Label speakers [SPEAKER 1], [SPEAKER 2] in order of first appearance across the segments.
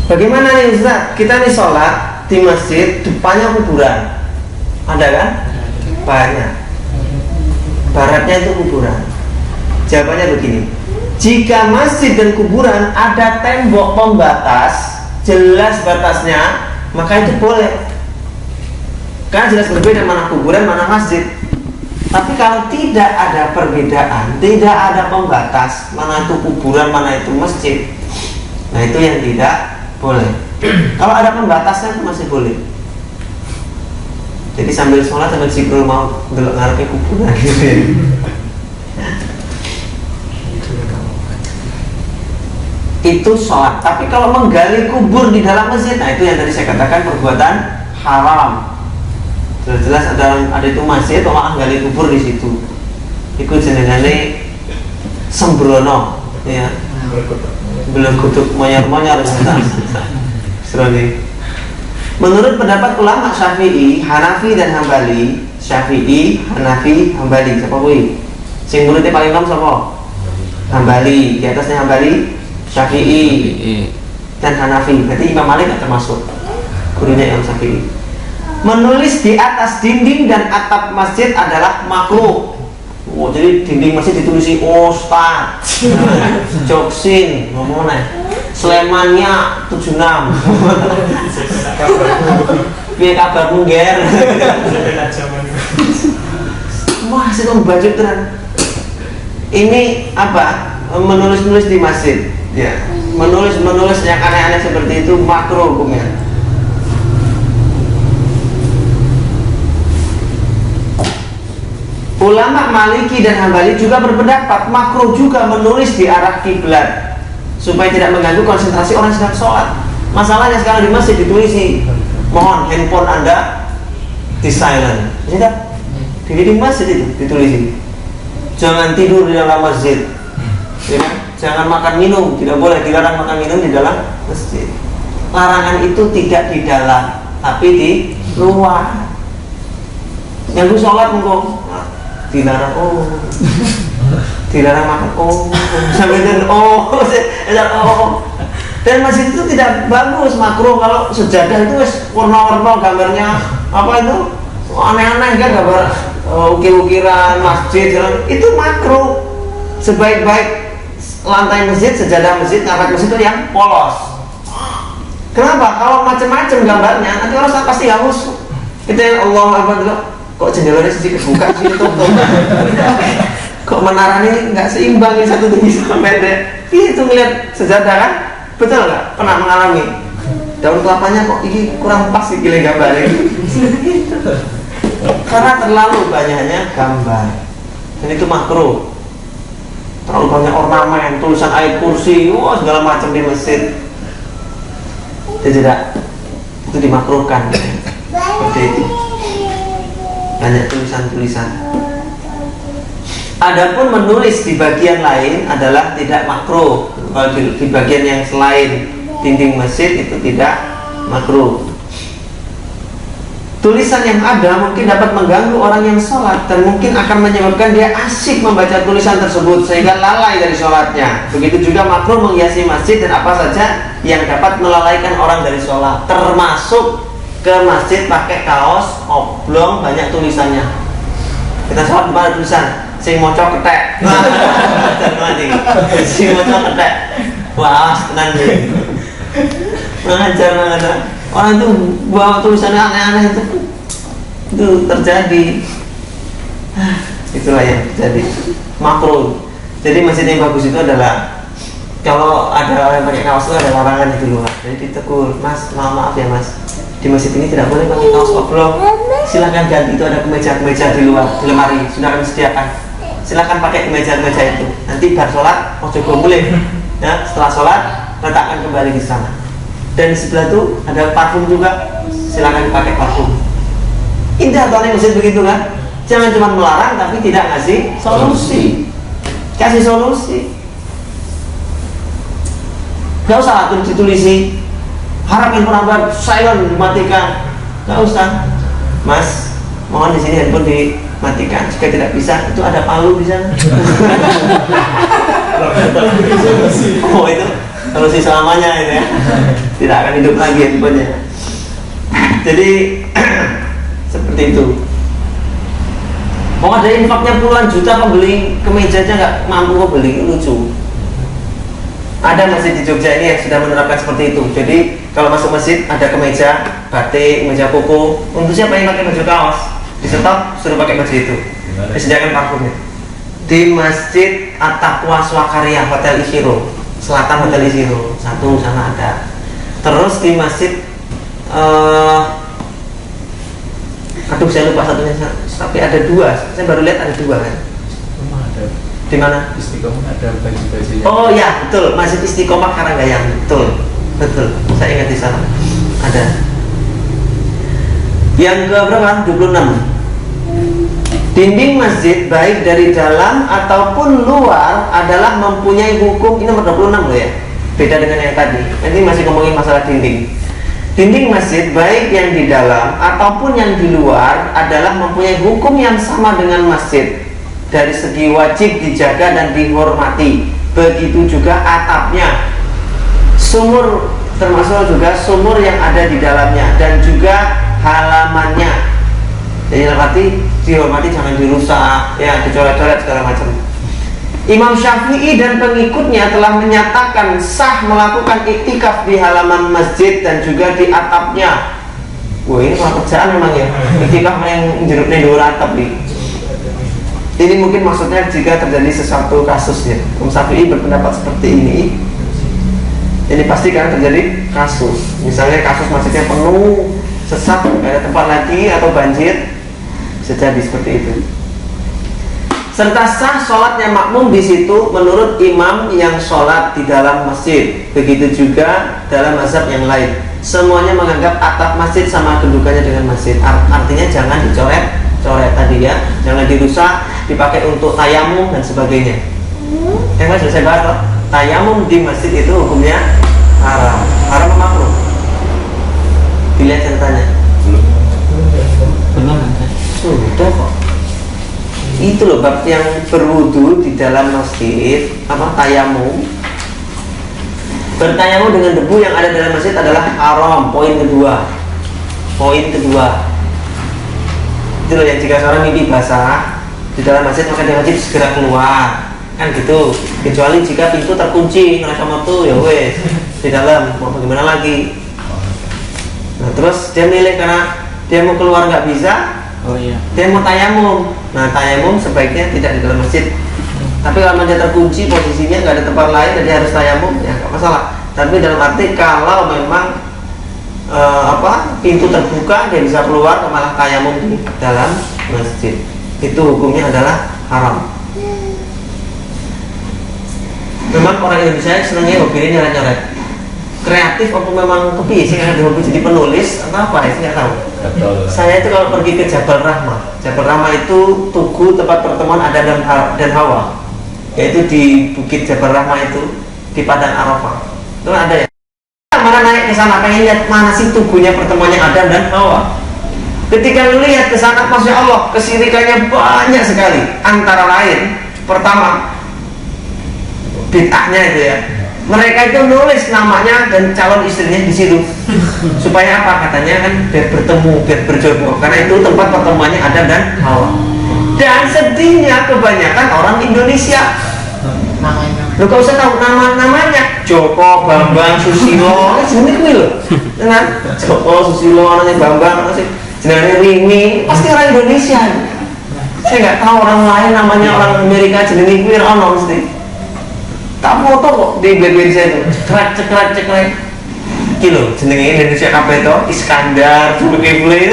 [SPEAKER 1] Bagaimana nih Ustaz? Kita nih sholat di masjid, depannya kuburan, ada kan? Banyak. Baratnya itu kuburan. Jawabannya begini: jika masjid dan kuburan ada tembok pembatas, jelas batasnya, maka itu boleh. Karena jelas berbeda mana kuburan, mana masjid. Tapi kalau tidak ada perbedaan, tidak ada pembatas, mana itu kuburan, mana itu masjid, nah itu yang tidak boleh. Kalau ada pembatasnya itu masih boleh. Jadi sambil sholat sambil zikrul mau ngarepnya kuburan gitu ya. Itu sholat. Tapi kalau menggali kubur di dalam masjid, nah itu yang tadi saya katakan perbuatan haram. Jelas-jelas ada itu masjid, orang gali kubur di situ. Ikut jenengane sembrono, ya. Belum kutuk monyar-monyar seroni. Menurut pendapat ulama Syafi'i, Hanafi dan Hambali, Syafi'i, Hanafi, Hambali, siapa kuwi? Sing muridnya paling nom sapa? Hambali, di atasnya Hambali, Syafi'i dan Hanafi. Berarti Imam Malik tak termasuk. Gurunya Imam Syafi'i. Menulis di atas dinding dan atap masjid adalah makruh. Oh, jadi dinding masjid ditulisi Ustaz, Joksin, ngomong nih, Slemania 76. Piye kabarmu ger? Wah, saya membaju terang. Ini apa? Menulis-nulis di masjid. Ya, menulis yang aneh-aneh seperti itu makruh hukumnya. Ulama Maliki dan Hambali juga berpendapat makruh juga menulis di arah kiblat supaya tidak mengganggu konsentrasi orang sedang sholat. Masalahnya sekarang di masjid ditulisi, mohon handphone Anda di silent. Tidak, di masjid itu ditulisi, jangan tidur di dalam masjid, ya kan? Jangan makan minum, tidak boleh, dilarang makan minum di dalam masjid. Larangan itu tidak di dalam, tapi di luar. Yang gue sholat mengkong dilarang, dilarang makan, sampai dan dan masjid itu tidak bagus, makruh. Kalau sejadah itu warna-warna gambarnya apa itu aneh-aneh kan, gambar ukir-ukiran masjid itu makruh. Sebaik-baik lantai masjid, sejadah masjid, karpet masjid itu yang polos. Kenapa? Kalau macam-macam gambarnya nanti orang pasti haus. Kita yang Allah apa dulu, kok jendelanya sisi kebuka sih tutup. Kok menara ini nggak seimbang, ini satu tinggi sama pendek. Itu ngeliat sejadah kan, betul nggak? Pernah mengalami daun kelapanya kok ini kurang pas sih gile gambarnya. Karena terlalu banyaknya gambar, dan itu makruh. Terlalu banyak ornamen, tulisan ayat kursi, segala macam di masjid. Itu dimakruhkan. Seperti itu. Banyak tulisan-tulisan. Adapun menulis di bagian lain adalah tidak makruh. Kalau di bagian yang selain dinding masjid itu tidak makruh. Tulisan yang ada mungkin dapat mengganggu orang yang sholat dan mungkin akan menyebabkan dia asyik membaca tulisan tersebut sehingga lalai dari sholatnya. Begitu juga makruh menghiasi masjid dan apa saja yang dapat melalaikan orang dari sholat, termasuk ke masjid pakai kaos oblong banyak tulisannya. Kita sholat dimana tulisan? Sing moco ketek. Sing moco ketek. Wah, tenang nih. Mengajar. Orang itu bawa tulisannya aneh-aneh itu terjadi. Itulah yang terjadi. Makruh. Jadi masjid yang bagus itu adalah kalau ada orang yang pakai kaos itu ada larangan di luar. Jadi ditegur, Mas, maaf ya Mas, di masjid ini tidak boleh pakai kaos oblong. Silakan ganti, itu ada kemeja-kemeja di luar, di lemari sudah kami sediakan. Silakan pakai kemeja-kemeja itu. Nanti bar sholat, ojo boleh. Ya, setelah sholat letakkan kembali di sana. Dan di sebelah itu ada parfum juga, silakan pakai parfum. Indah tahun masjid begitu kan? Jangan cuma melarang tapi tidak ngasih solusi. Kasih solusi. Gak usah ditulisi harap handphone Anda silent dimatikan. Gak usah. Mas, mohon di sini handphone dimatikan. Jika tidak bisa, itu ada palu di sana. Oh itu solusi selamanya ini ya. Tidak akan hidup lagi handphonenya. Jadi seperti itu. Mau ada infaknya puluhan juta kok beli kemeja aja nggak mampu kok beli, lucu. Ada masjid di Jogja ini yang sudah menerapkan seperti itu. Jadi kalau masuk masjid ada kemeja batik, kemeja koko. Untuk siapa yang pakai baju kaos, disetop suruh pakai baju itu. Disediakan parfumnya. Di Masjid At-Taqwa Swakarya Hotel Ishiro, Selatan Hotel Ishiro, satu sana ada. Terus di Masjid aduh saya lupa satunya, tapi ada dua. Saya baru lihat ada dua kan.
[SPEAKER 2] Ada.
[SPEAKER 1] Di mana?
[SPEAKER 2] Istiqomah ada baju-bajunya.
[SPEAKER 1] Oh ya betul, Masjid Istiqomah Karanggayam, betul, betul. Saya ingat di sana ada. Yang ke berapa? 26. Dinding masjid baik dari dalam ataupun luar adalah mempunyai hukum. Ini nomor 26 loh ya. Beda dengan yang tadi. Ini masih ngomongin masalah dinding. Dinding masjid baik yang di dalam ataupun yang di luar adalah mempunyai hukum yang sama dengan masjid. Dari segi wajib dijaga dan dihormati. Begitu juga atapnya, sumur, termasuk juga sumur yang ada di dalamnya, dan juga halamannya. Jadi arti dihormati, jangan dirusak, ya dicoret-coret segala macam. Imam Syafi'i dan pengikutnya telah menyatakan sah melakukan iktikaf di halaman masjid dan juga di atapnya. Wah ini malah kerjaan memang ya. Iktikaf yang jeruknya dua atap nih. Ini mungkin maksudnya jika terjadi sesuatu kasus ya. Imam Syafi'i berpendapat seperti ini. Ini pasti kan terjadi kasus. Misalnya kasus masjidnya penuh, sesak, tidak ada tempat lagi atau banjir, bisa jadi seperti itu. Serta sah sholatnya makmum di situ menurut imam yang sholat di dalam masjid. Begitu juga dalam mazhab yang lain. Semuanya menganggap atap masjid sama kedudukannya dengan masjid. Artinya jangan dicoret-coret tadi ya, jangan dirusak, dipakai untuk tayamum dan sebagainya. Yang sudah saya bahas loh. Tayamum di masjid itu hukumnya haram. Haram apa makruh? Dilihat ceritanya.
[SPEAKER 2] Belum.
[SPEAKER 1] Sudah kok. Itu loh bab yang berwudu di dalam masjid, apa tayamum. Bertayamum dengan debu yang ada dalam masjid adalah haram. Poin kedua. Itu loh yang jika seorang mimpi basah di dalam masjid maka dia wajib segera keluar. Kan gitu. Kecuali jika pintu terkunci, ngerasa waktu ya wes di dalam, mau bagaimana lagi. Nah terus dia milih karena dia mau keluar nggak bisa.
[SPEAKER 2] Oh iya.
[SPEAKER 1] Dia mau tayamum. Nah tayamum sebaiknya tidak di dalam masjid. Tapi kalau dia terkunci posisinya nggak ada tempat lain dan dia harus tayamum ya nggak masalah. Tapi dalam arti kalau memang pintu terbuka dia bisa keluar malah tayamum di dalam masjid, itu hukumnya adalah haram. Memang orang Indonesia senangnya hobi ini nyoret-nyoret. Kreatif atau memang kepi sih ada hobi jadi penulis atau apa ya, saya nggak tahu.
[SPEAKER 2] Betul.
[SPEAKER 1] Saya itu kalau pergi ke Jabal Rahmah. Jabal Rahmah itu tugu tempat pertemuan Adam dan Hawa, yaitu di Bukit Jabal Rahmah itu di Padang Arafah. Itu ada ya. Mana naik ke sana pengen lihat mana sih tugunya pertemuannya Adam dan Hawa. Ketika lihat ke sana, masya Allah, kesirikannya banyak sekali. Antara lain, pertama bid'ahnya itu ya. Mereka itu nulis namanya dan calon istrinya di situ. Supaya apa? Katanya kan biar bertemu, biar berjodoh. Karena itu tempat pertemuannya Adam dan Hawa. Dan sedihnya kebanyakan orang Indonesia. Lu kau usah tahu namanya Joko, Bambang, Susilo. Jenis kuwi lho. Dengan Joko, Susilo, anaknya Bambang, masih jenenge Rini, pasti orang Indonesia. Saya nggak tahu orang lain namanya orang Amerika jenenge kuwi ono mesti. Tak foto kok di BBM saya itu cekrek kilo jenenge Indonesia kabeh to Iskandar Zulkifli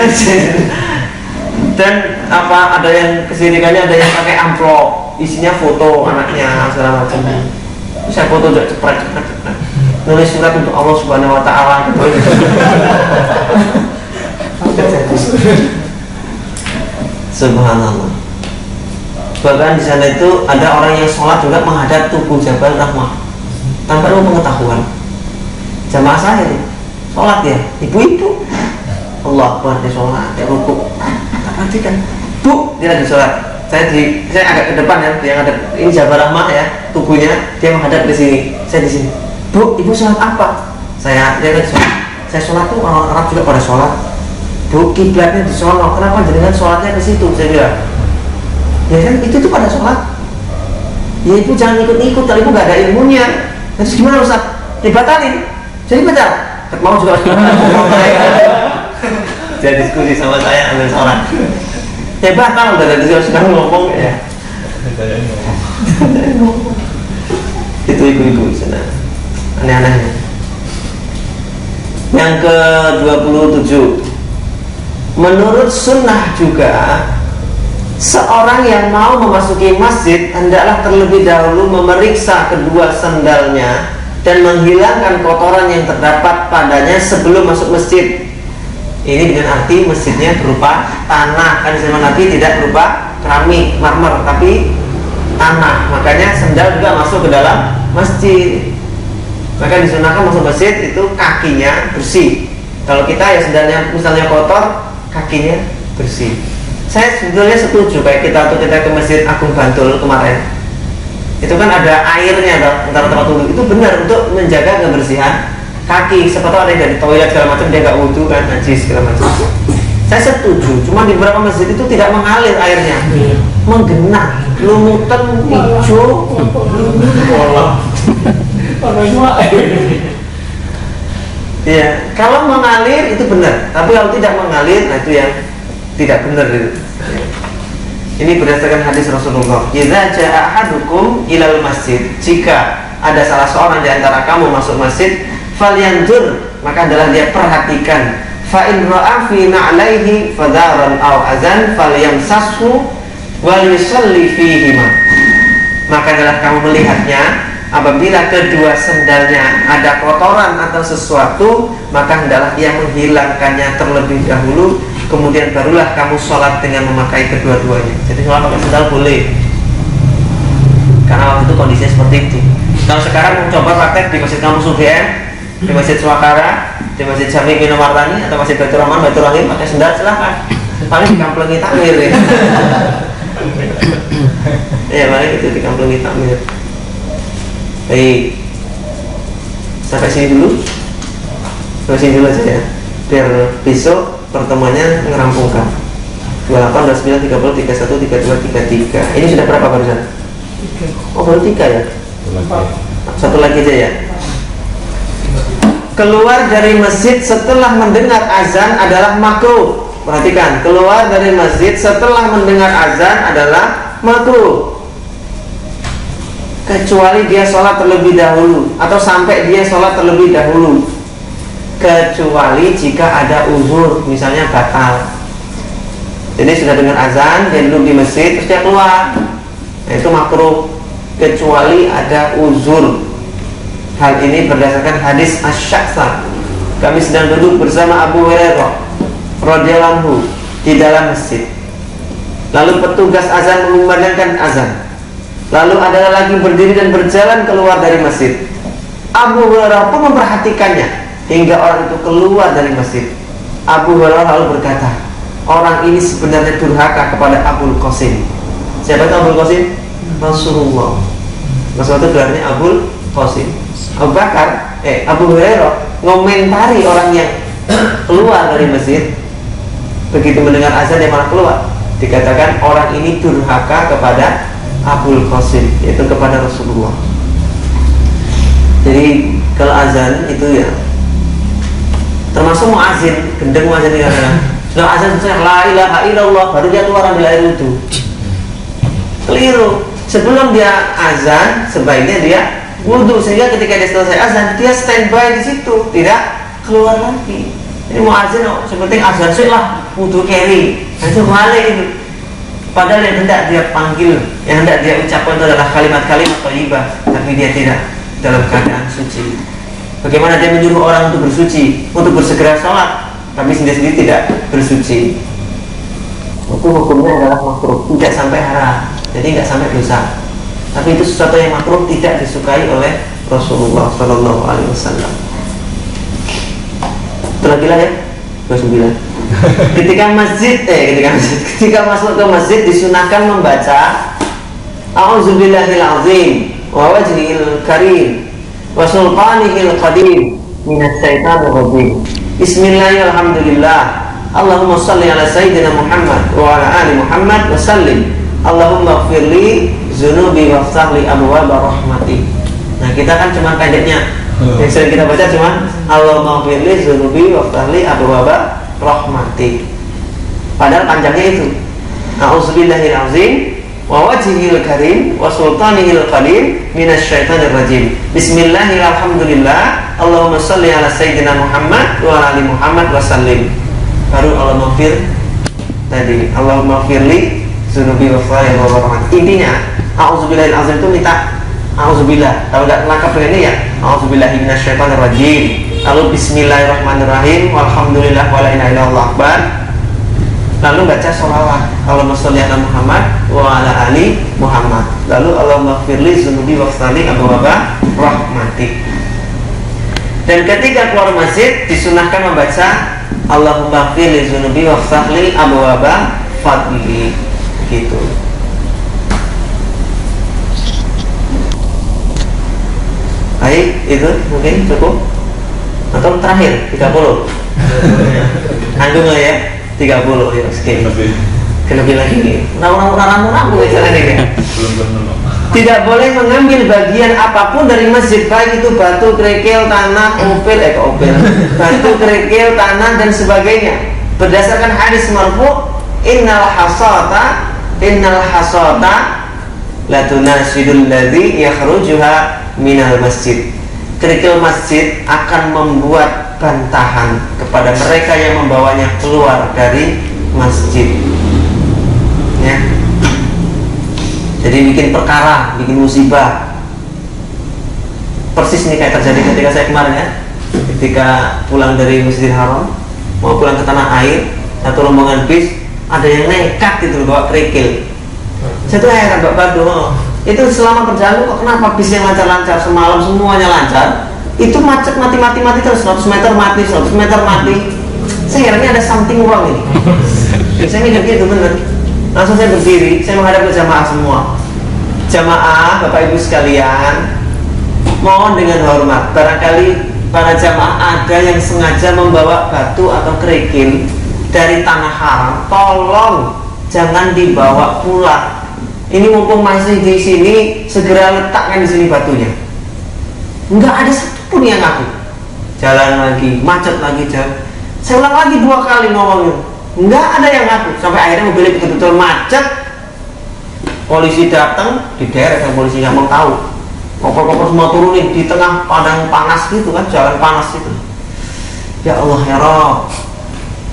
[SPEAKER 1] dan apa ada yang kesirikannya, ada yang pakai amplop isinya foto anaknya segala macam. Saya foto udah cekrek nulis surat untuk Allah Subhanahu Wa Taala gitu. Subhanallah. Bahkan di sana itu ada orang yang sholat juga menghadap tubuh Jabal Rahmah tanpa ada pengetahuan. Jamaah saya itu sholat ya, ibu-ibu Allah Akbar, dia sholat, dia rukuk. Tak perhatikan, bu, dia lagi sholat. Saya agak ke depan ya, yang ada ini Jabal Rahmah ya, tubuhnya dia menghadap di sini, saya di sini. Bu, ibu sholat apa? Dia kan sholat. Saya sholat tuh orang Arab juga pada sholat. Bu, kiblatnya di sono, kenapa jenengan sholatnya ke situ? Saya bilang, ya kan itu tuh pada sholat. Ya ibu jangan ikut-ikut, kalau ibu nggak ada ilmunya. Terus gimana Ustaz? Dibatalin. Jadi batal. Mau juga saya diskusi sama saya ambil sholat. Ya batal udah dari sekarang ngomong ya. Itu ibu-ibu sana aneh-anehnya. Yang ke-27, menurut sunnah juga seorang yang mau memasuki masjid hendaklah terlebih dahulu memeriksa kedua sandalnya dan menghilangkan kotoran yang terdapat padanya sebelum masuk masjid. Ini dengan arti masjidnya berupa tanah, kan zaman Nabi tidak berupa keramik, marmer, tapi tanah. Makanya sandal juga masuk ke dalam masjid. Maka disunahkan masuk masjid itu kakinya bersih. Kalau kita ya sandalnya misalnya kotor, kakinya bersih. Saya sebetulnya setuju kayak kita ke Masjid Agung Bantul kemarin. Itu kan ada airnya antara tempat wudhu. Itu benar untuk menjaga kebersihan kaki. Siapa tahu ada yang dari toilet segala macam dia nggak wudhu kan, najis segala macam. Saya setuju. Cuma di beberapa masjid itu tidak mengalir airnya, menggenang, lumutan, hijau. Ya, kalau mengalir itu benar. Tapi kalau tidak mengalir, nah itu yang tidak benar itu. Ini berdasarkan hadis Rasulullah. Idza jaa ahadukum ilal masjid, jika ada salah seorang di antara kamu masuk masjid, falyanzur, maka adalah dia perhatikan. Fa in ra'a fi na'laihi fadaran aw azan falyamsashu wal yusalli fihima. Maka adalah kamu melihatnya, apabila kedua sendalnya ada kotoran atau sesuatu, maka hendaklah dia menghilangkannya terlebih dahulu, kemudian barulah kamu sholat dengan memakai kedua-duanya. Jadi sholat pakai sendal boleh, karena waktu itu kondisinya seperti itu. Kalau sekarang mau coba praktek di masjid kampus UGM, di masjid Swakara, di masjid Jami Minomartani atau masjid Baitur Rahman, Baitur Rahim pakai sendal silahkan. Paling dikamplengi takmir ya. Ya paling itu dikamplengi takmir. Baik, sampai sini dulu. Sampai sini dulu aja ya, biar besok pertemuannya ngerampungkan 28, 29, 30, 31, 32, 33. Ini sudah berapa barusan? 3. Oh baru 3 ya? Satu lagi aja ya. Keluar dari masjid setelah mendengar azan adalah makruh. Perhatikan, keluar dari masjid setelah mendengar azan adalah makruh, kecuali dia sholat terlebih dahulu atau sampai dia sholat terlebih dahulu. Kecuali jika ada uzur, misalnya batal. Jadi sudah dengar azan, dia duduk di masjid, terus dia keluar, nah itu makruh, kecuali ada uzur. Hal ini berdasarkan hadis Asy-Sya'sa. Kami sedang duduk bersama Abu Hurairah radhiyallahu anhu di dalam masjid. Lalu petugas azan mengumandangkan azan. Lalu ada lagi berdiri dan berjalan keluar dari masjid. Abu Hurairah pun memperhatikannya hingga orang itu keluar dari masjid. Abu Hurairah lalu berkata, orang ini sebenarnya durhaka kepada Abul Qasim. Siapa itu Abul Qasim? Rasulullah. Rasulullah itu gelarnya Abul Qasim. Abu Hurairah ngomentari orang yang keluar dari masjid. Begitu mendengar azan dia malah keluar. Dikatakan orang ini durhaka kepada Abul Qasim, yaitu kepada Rasulullah. Jadi kalau azan itu ya termasuk muazin, gendeng muazin ya. Sudah azan saya la ilaha illallah, baru dia keluar ambil air wudu. Keliru. Sebelum dia azan sebaiknya dia wudu, sehingga ketika dia selesai azan dia standby di situ, tidak keluar lagi. Ini muazin seperti azan sih lah, wudu carry. Nah, itu balik itu. Padahal yang hendak dia panggil, yang hendak dia ucapkan itu adalah kalimat-kalimat thayyibah, tapi dia tidak dalam keadaan suci. Bagaimana dia menyuruh orang untuk bersuci, untuk bersegera sholat, tapi sendiri-sendiri tidak bersuci? Itu hukumnya adalah makruh, tidak sampai haram, jadi tidak sampai dosa. Tapi itu sesuatu yang makruh, tidak disukai oleh Rasulullah Shallallahu Alaihi Wasallam. Itu lagi lah ya, 29. Ketika masuk ke masjid disunahkan membaca A'udzubillahil azim wa wajhihil karim wa sultanihil qadim minasy syaithanir rajim. Bismillahirrahmanirrahim. Allahumma shalli ala sayyidina Muhammad wa ala ali Muhammad wa sallim. Allahumma ighfirli dzunubi waftah li abwaab rahmatik. Nah, kita kan cuma pendeknya. Yang sering kita baca cuma Allahumma ighfirli dzunubi waftah li abwaab rahmatik. Padahal panjangnya itu. A'udzubillahil azim wa wajhihil karim wa sultanihil qadim minasy syaithanir rajim. Bismillahirrahmanirrahim. Allahumma shalli ala sayyidina Muhammad wa ala ali Muhammad wa sallim. Baru Allahumma fir tadi Allahumma firli dzunubi waftah li abwaab rahmatik. Intinya a'udzubillahil azim itu minta a'udzubillah. Kalau enggak lengkap dengan ini ya a'udzubillahi minasyaitonir rajim. Lalu bismillahirrahmanirrahim walhamdulillah wala ilaha illallah akbar. Lalu baca sholawat Allahumma sholli ala Muhammad wa ala ali Muhammad. Lalu Allahumma firli dzunubi waftah li abwaab rahmatik. Dan ketika keluar masjid disunahkan membaca Allahumma firli dzunubi waftah li abwaab fadli. Gitu. Baik, itu mungkin cukup. Atau terakhir 30. Anggung ya 30 ya, skip. Lebih lagi nih. Namun ini. Tidak boleh mengambil bagian apapun dari masjid, baik itu batu, kerikil, tanah, batu, kerikil, tanah dan sebagainya. Berdasarkan hadis marfu, innal hasata la tunasidul ladzi yakhrujuha minal masjid. Kerikil masjid akan membuat bantahan kepada mereka yang membawanya keluar dari masjid. Ya. Jadi bikin perkara, bikin musibah. Persis ini kayak terjadi ketika saya kemarin ya. Ketika pulang dari Masjidil Haram, mau pulang ke tanah air, satu rombongan bis, ada yang nekat gitu bawa kerikil. Saya tuh heran Bapak Domo. Itu selama perjalanan kok kenapa bisnya lancar-lancar, semalam semuanya lancar, itu macet mati terus 100 meter mati. Saya herannya ada something wrong ini. Saya mikir gitu bener. Langsung saya berdiri, saya menghadap ke jamaah semua. Jamaah Bapak Ibu sekalian, mohon dengan hormat, barangkali para jamaah ada yang sengaja membawa batu atau kerikil dari tanah haram, tolong jangan dibawa pulang. Ini mumpung masih di sini, segera letakkan di sini batunya. Enggak ada satupun yang ngaku. Jalan lagi, macet lagi jalan. Saya ulang lagi 2 kali ngomongnya. Enggak ada yang ngaku. Sampai akhirnya mobilnya betul-betul macet. Polisi datang, dideret sama polisi yang mau tahu. Koper-koper semua turunin di tengah padang panas gitu kan, jalan panas itu. Ya Allah ya Rabb.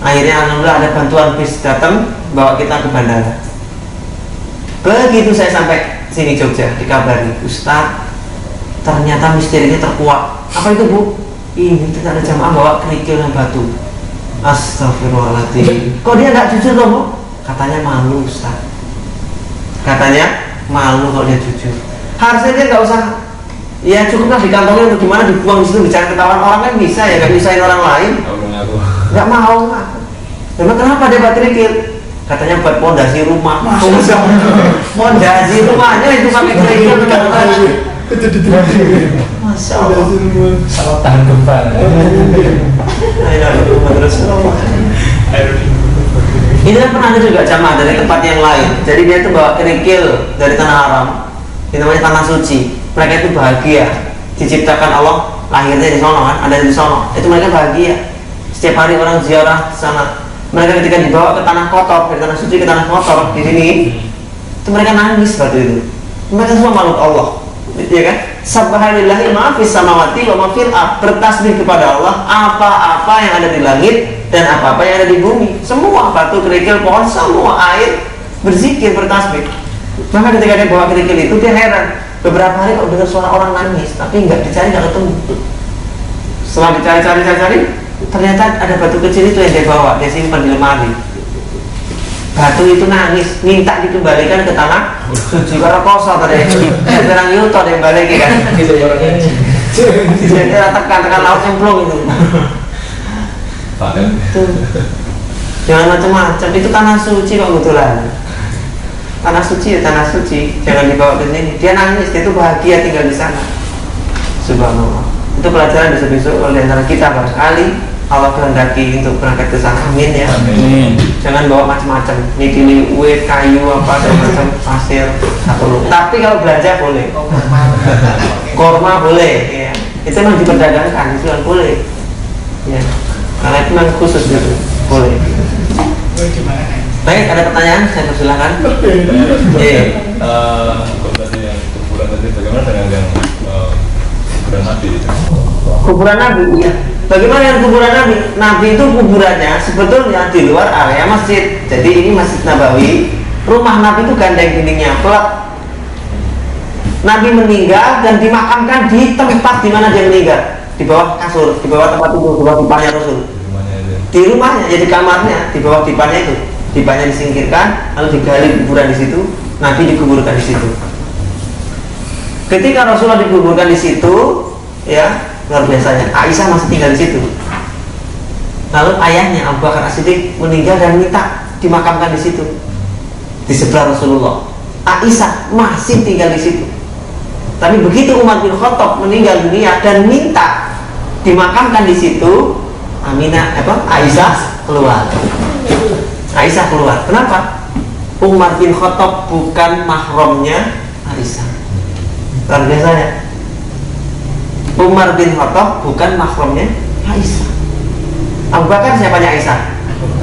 [SPEAKER 1] Akhirnya alhamdulillah ada bantuan bis datang bawa kita ke bandara. Begitu saya sampai sini Jogja, dikabari, Ustaz, ternyata misterinya terkuak. Apa itu Bu? Ini tidak ada jamaah bawa kerikil dan batu. Astagfirullahaladzim. Kok dia nggak jujur loh Bu? Katanya malu Ustaz. Katanya malu kalau dia jujur. Harusnya dia nggak usah. Ya cukuplah dikantongin untuk gimana dibuang di situ, bicara ketahuan orang kan bisa ya, kan misahin orang lain. Nggak mau ngaku. Memang kenapa dia bawa kerikil? Katanya buat pondasi rumah. Pondasi rumahnya itu pakai kerikil. Masya Allah.
[SPEAKER 2] Salah tahan gempa.
[SPEAKER 1] Ini kan pernah ada juga jamaah dari tempat yang lain. Jadi dia tuh bawa kerikil dari tanah haram. Ini namanya tanah suci. Mereka itu bahagia. Diciptakan Allah lahirnya di sono kan, ada di sono. Itu mereka bahagia. Setiap hari orang ziarah sana. Mereka ketika dibawa ke tanah kotor, dari tanah suci ke tanah kotor di sini, itu mereka nangis batu itu. Mereka semua makhluk Allah, ya kan? Subhanallahi ma fis samawati wa ma fil ardh. Bertasbih kepada Allah apa-apa yang ada di langit dan apa-apa yang ada di bumi. Semua batu, kerikil, pohon, semua air berzikir, bertasbih. Maka ketika dia bawa kerikil itu dia heran. Beberapa hari kok dengar suara orang nangis, tapi nggak dicari, nggak ketemu. Setelah dicari, ternyata ada batu kecil itu yang dia bawa, dia simpan di lemari. Batu itu nangis, minta dikembalikan ke tanah suci karena kosong tadi. Sekarang Yuto yang balik kan.
[SPEAKER 2] Itu orangnya.
[SPEAKER 1] Dia tekan laut cemplung itu. Tuh. Jangan macam-macam, itu tanah suci kok kebetulan. Tanah suci ya tanah suci, jangan dibawa ke sini. Dia nangis, dia tuh bahagia tinggal di sana. Subhanallah. Itu pelajaran besok-besok oleh antara kita barangkali Allah kehendaki untuk berangkat ke sana, amin ya.
[SPEAKER 2] Amin.
[SPEAKER 1] Jangan bawa macam-macam, ini wit, kayu apa segala macam, pasir, satu. Tapi kalau belanja boleh, korma boleh, ya. Itu memang diperdagangkan, itu yang boleh, ya. Karena itu memang khusus gitu, boleh. Baik, ada pertanyaan? Saya persilahkan. Iya.
[SPEAKER 3] Kalau tadi yang kuburan tadi, bagaimana dengan yang kuburan Nabi itu?
[SPEAKER 1] Kuburan Nabi, iya. Bagaimana dengan kuburan Nabi? Nabi itu kuburannya sebetulnya di luar area masjid. Jadi ini Masjid Nabawi. Rumah Nabi itu gandeng dindingnya, pelak. Nabi meninggal dan dimakamkan di tempat di mana dia meninggal, di bawah kasur, di bawah tempat itu, di bawah dipannya Rasul. Di rumahnya, ya di kamarnya, di bawah dipannya itu. Dipannya disingkirkan, lalu digali kuburan di situ. Nabi dikuburkan di situ. Ketika Rasulullah dikuburkan di situ, ya. Luar biasanya, Aisyah masih tinggal di situ. Lalu ayahnya Abu Bakar As-Siddiq meninggal dan minta dimakamkan di situ, di sebelah Rasulullah. Aisyah masih tinggal di situ. Tapi begitu Umar bin Khattab meninggal dunia dan minta dimakamkan di situ, Aisyah keluar. Aisyah keluar. Kenapa? Umar bin Khattab bukan mahramnya Aisyah. Luar biasanya. Umar bin Khattab bukan mahramnya Aisyah. Abu Bakar siapanya Aisyah?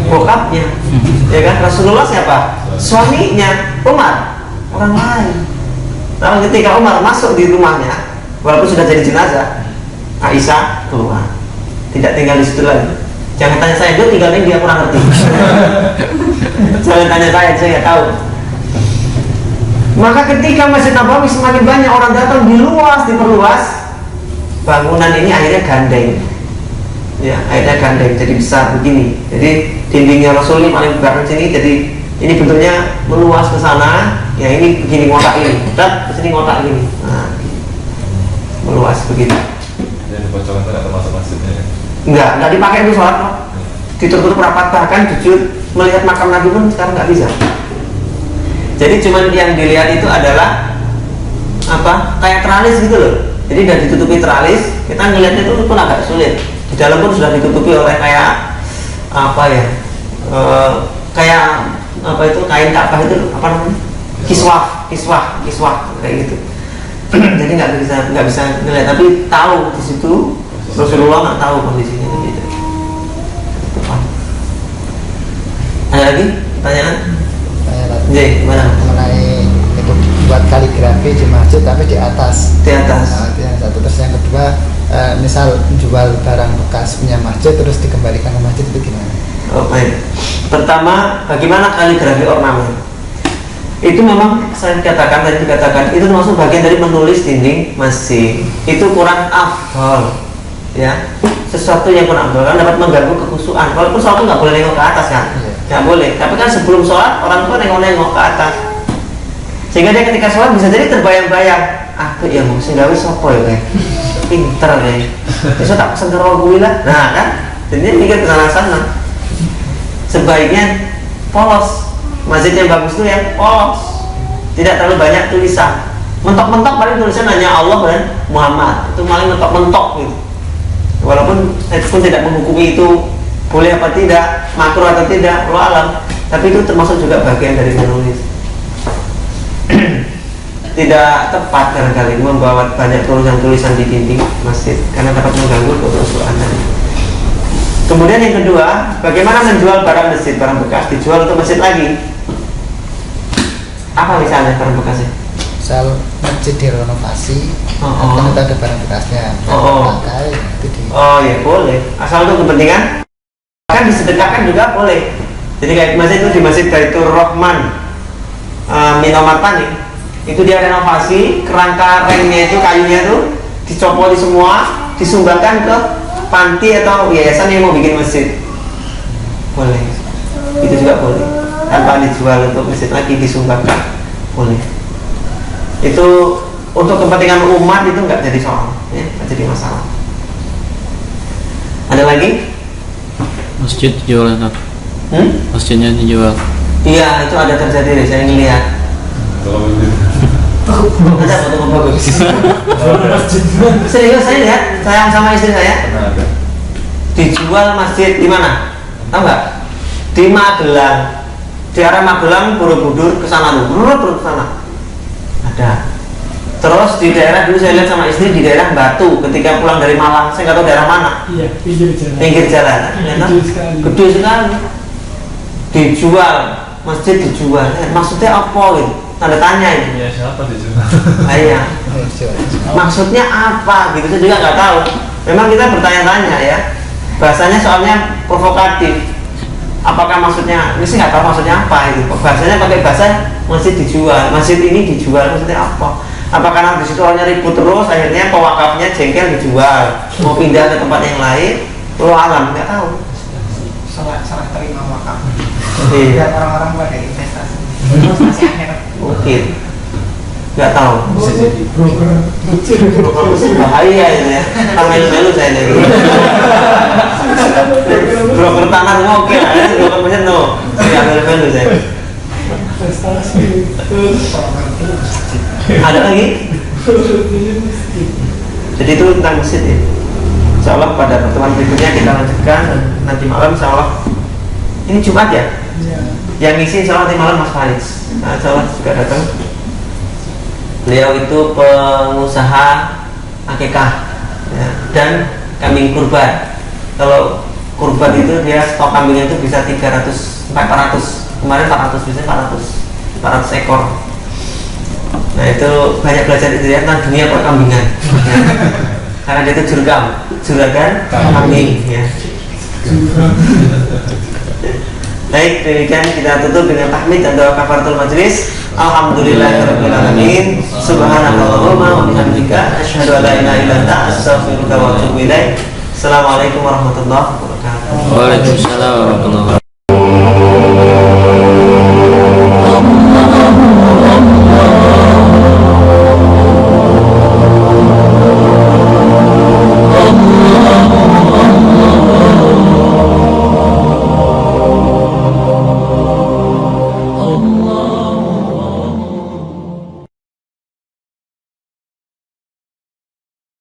[SPEAKER 1] Bokapnya. Ya kan? Rasulullah siapa? Suaminya. Umar orang lain. Lalu ketika Umar masuk di rumahnya, walaupun sudah jadi jenazah, Aisyah keluar. Tidak tinggal di situ lagi. Jangan tanya saya, dia tinggal ini, dia kurang ngerti. Jangan tanya saya nggak tahu. Maka ketika Masjid Nabawi semakin banyak orang datang, diperluas, bangunan ini akhirnya gandeng, ya akhirnya gandeng jadi besar begini. Jadi dindingnya Rasul ini paling belakang sini, jadi ini bentuknya meluas ke sana. Ya ini begini ngotak ini, dan kesini ngotak ini, nah, meluas begitu.
[SPEAKER 3] Jadi dipocokan tidak termasuk masjidnya?
[SPEAKER 1] Enggak dipakai untuk sholat kok. Ditutup rapat, bahkan jujur melihat makam Nabi pun sekarang nggak bisa. Jadi cuman yang dilihat itu adalah apa? Kayak teralis gitu loh. Jadi sudah ditutupi teralis, kita ngelihatnya itu pun agak sulit. Di dalam pun sudah ditutupi oleh kayak apa ya? Kayak apa itu kain Ka'bah itu apa namanya? Kiswah kayak gitu. Jadi nggak bisa ngelihat, tapi tahu di situ. Rasulullah nggak tahu kondisinya itu gitu. Ada lagi pertanyaan? Jadi mana?
[SPEAKER 4] Mengenai itu buat kaligrafi di masjid tapi di atas.
[SPEAKER 1] Di atas.
[SPEAKER 4] Nah, itu yang satu. Terus yang kedua, misal jual barang bekas punya masjid terus dikembalikan ke masjid itu gimana?
[SPEAKER 1] Oh, baik. Pertama, bagaimana kaligrafi ornamen? Itu memang saya tadi dikatakan itu termasuk bagian dari menulis dinding masjid. Itu kurang afdol, ya. Sesuatu yang kurang afdol kan dapat mengganggu kekhusyuan. Walaupun sholat itu nggak boleh nengok ke atas kan, nggak boleh. Tapi kan sebelum sholat orang tua nengok ke atas, sehingga dia ketika sholat bisa jadi terbayang-bayang. Aku ya mau sehingga wis sopo ya kayak pinter kayak. Bisa tak pesen karo gue lah. Nah kan, jadi mikir ke sana. Sebaiknya polos. Masjid yang bagus itu yang polos, tidak terlalu banyak tulisan. Mentok-mentok paling tulisan hanya Allah dan Muhammad. Itu paling mentok-mentok gitu. Walaupun itu pun tidak menghukumi itu boleh apa tidak, makruh atau tidak, Allah alam. Tapi itu termasuk juga bagian dari menulis. Tidak tepat barangkali membawa banyak tulisan-tulisan di dinding masjid karena dapat mengganggu kekhusyuan. Kemudian yang kedua, bagaimana menjual barang masjid, barang bekas dijual untuk masjid lagi? Apa misalnya barang bekasnya?
[SPEAKER 4] Misal masjid direnovasi,
[SPEAKER 1] Oh.
[SPEAKER 4] ada barang bekasnya, pakai itu di.
[SPEAKER 1] Oh ya boleh, asal untuk kepentingan. Kan disedekahkan juga boleh. Jadi kayak masjid itu di Masjid Baitur Rahman Minomartan nih, itu dia renovasi, kerangka rengnya itu kayunya itu dicopot semua, disumbangkan ke panti atau yayasan yang mau bikin masjid. Boleh, itu juga boleh. Tanpa dijual untuk masjid lagi, disumbangkan, boleh. Itu untuk kepentingan umat itu nggak jadi soal, ya, nggak jadi masalah. Ada lagi?
[SPEAKER 5] Masjid dijual atau? Masjidnya dijual.
[SPEAKER 1] Iya, itu ada terjadi deh, saya ngeliat.
[SPEAKER 3] Kalau begitu.
[SPEAKER 1] Ada foto bagus. Serius saya lihat, sayang sama istri saya.
[SPEAKER 3] Pernah ada.
[SPEAKER 1] Dijual masjid di mana? Tahu nggak? Di Magelang. Di arah Magelang, Borobudur ke sana dulu, ke sana. Ada. Terus di daerah dulu saya lihat sama istri di daerah Batu ketika pulang dari Malang, saya nggak tahu daerah mana.
[SPEAKER 2] Iya, pinggir jalan.
[SPEAKER 1] Pinggir jalan.
[SPEAKER 2] Gede sekali.
[SPEAKER 1] Gede sekali. Dijual, masjid dijual. Maksudnya apa gitu? Tanda tanya ini.
[SPEAKER 3] Punya siapa di situ?
[SPEAKER 1] Iya. Maksudnya apa gitu saya juga nggak tahu. Memang kita bertanya-tanya ya. Bahasanya soalnya provokatif. Apakah maksudnya? Ini sih nggak tahu maksudnya apa itu. Bahasanya pakai bahasa masjid dijual, masjid ini dijual maksudnya apa? Apa karena di situ orangnya ribut terus, akhirnya pewakafnya jengkel dijual, mau pindah ke tempat yang lain? Lo alam nggak tahu.
[SPEAKER 4] Salah terima wakaf.
[SPEAKER 1] Iya.
[SPEAKER 4] Biar orang-orang pada investasi. Investasi akhirat.
[SPEAKER 1] Mungkin. Nggak tahu.
[SPEAKER 2] Bisa jadi broker.
[SPEAKER 1] Bahaya ini ya. Melu saya dari. Broker tanah semua oke lah. Broker mesin no. Tidak melu saya.
[SPEAKER 2] Investasi.
[SPEAKER 1] Ada lagi? Jadi itu tentang masjid ya. Insya Allah pada pertemuan berikutnya kita lanjutkan dan nanti malam insya Allah ini Jumat ya. Yang ngisi insya Allah nanti malam Mas Faris. Nah, insya Allah juga datang. Beliau itu pengusaha akikah ya, dan kambing kurban. Kalau kurban itu dia stok kambingnya itu bisa 400. Kemarin 400 bisa 400 ekor. Nah itu banyak belajar itu ya tentang dunia perkambingan. Ya. Karena dia itu juragan kambing ya. Baik, demikian kita tutup dengan tahmid dan doa kafaratul majlis. Alhamdulillahirabbil alamin. Subhanallahumma wa bihamdika asyhadu an la ilaha illa anta astaghfiruka wa atubu ilaik. Assalamualaikum warahmatullahi wabarakatuh.
[SPEAKER 5] Waalaikumsalam warahmatullahi wabarakatuh.